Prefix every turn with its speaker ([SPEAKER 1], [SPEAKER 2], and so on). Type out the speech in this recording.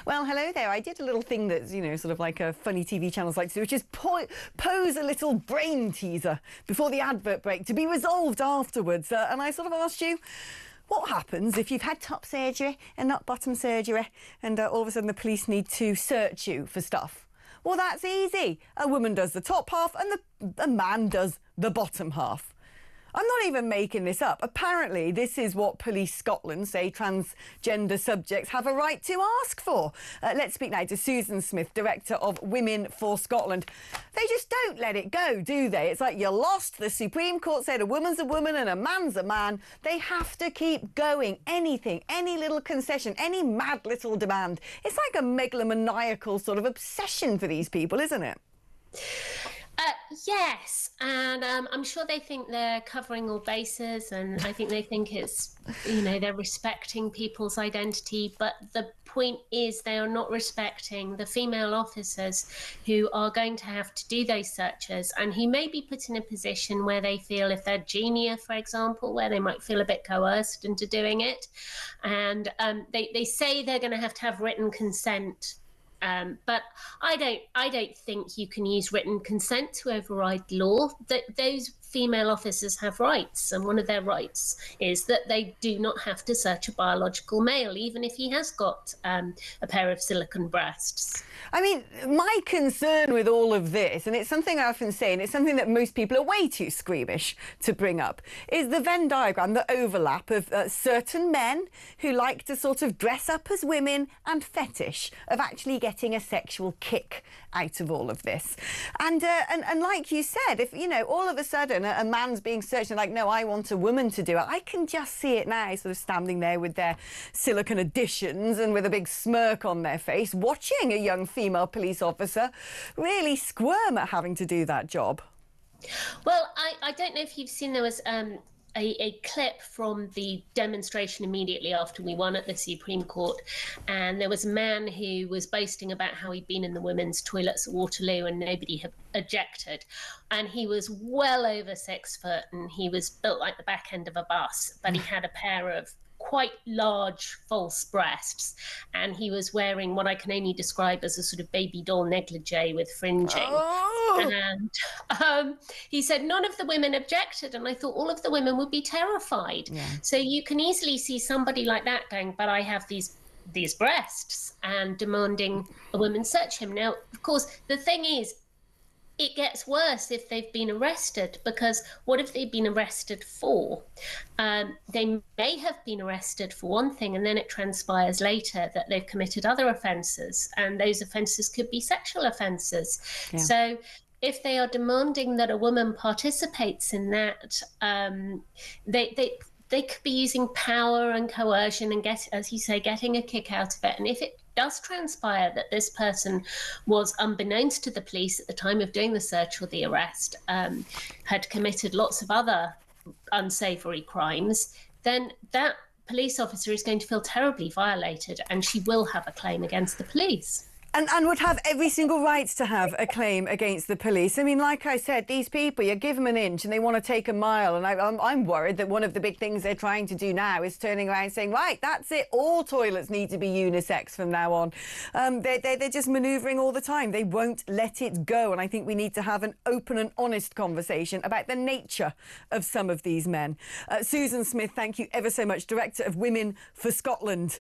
[SPEAKER 1] Well, hello there. I did a little thing that's, sort of like a funny TV channels like to do, which is pose a little brain teaser before the advert break to be resolved afterwards. And I sort of asked you, what happens if you've had top surgery and not bottom surgery and all of a sudden the police need to search you for stuff? Well, that's easy. A woman does the top half and a man does the bottom half. I'm not even making this up. Apparently, this is what Police Scotland say transgender subjects have a right to ask for. Let's speak now to Susan Smith, Director of Women for Scotland. They just don't let it go, do they? It's like you lost. The Supreme Court said a woman's a woman and a man's a man. They have to keep going. Anything, any little concession, any mad little demand. It's like a megalomaniacal sort of obsession for these people, isn't it?
[SPEAKER 2] Yes, and I'm sure they think they're covering all bases, and I think they think it's, they're respecting people's identity, but the point is they are not respecting the female officers who are going to have to do those searches and who may be put in a position where they feel, if they're junior, for example, where they might feel a bit coerced into doing it. And they say they're going to have written consent. But I don't think you can use written consent to override law. Those female officers have rights, and one of their rights is that they do not have to search a biological male, even if he has got a pair of silicone breasts.
[SPEAKER 1] I mean, my concern with all of this, and it's something I often say, and it's something that most people are way too squeamish to bring up, is the Venn diagram, the overlap of certain men who like to sort of dress up as women and fetish of actually getting a sexual kick out of all of this. And like you said, if, all of a sudden a man's being searched and like, no, I want a woman to do it, I can just see it now, sort of standing there with their silicone additions and with a big smirk on their face, watching a young female police officer really squirm at having to do that job.
[SPEAKER 2] Well, I don't know if you've seen, there was a clip from the demonstration immediately after we won at the Supreme Court, and there was a man who was boasting about how he'd been in the women's toilets at Waterloo and nobody had objected, and he was well over 6 foot and he was built like the back end of a bus, but he had a pair of quite large false breasts, and he was wearing what I can only describe as a sort of baby doll negligee with fringing. And he said none of the women objected, and I thought all of the women would be terrified. Yeah. So you can easily see somebody like that going, but I have these breasts, and demanding a woman search him. Now, of course, the thing is, it gets worse if they've been arrested, because what if they've been arrested for? They may have been arrested for one thing, and then it transpires later that they've committed other offences, and those offences could be sexual offences. Yeah. So if they are demanding that a woman participates in that, they could be using power and coercion and, as you say, getting a kick out of it. And if it does transpire that this person was, unbeknownst to the police at the time of doing the search or the arrest, had committed lots of other unsavoury crimes, then that police officer is going to feel terribly violated, and she will have a claim against the police.
[SPEAKER 1] And would have every single right to have a claim against the police. I mean, like I said, these people, you give them an inch and they want to take a mile. And I'm worried that one of the big things they're trying to do now is turning around and saying, right, that's it, all toilets need to be unisex from now on. They're just manoeuvring all the time. They won't let it go. And I think we need to have an open and honest conversation about the nature of some of these men. Susan Smith, thank you ever so much, Director of Women for Scotland.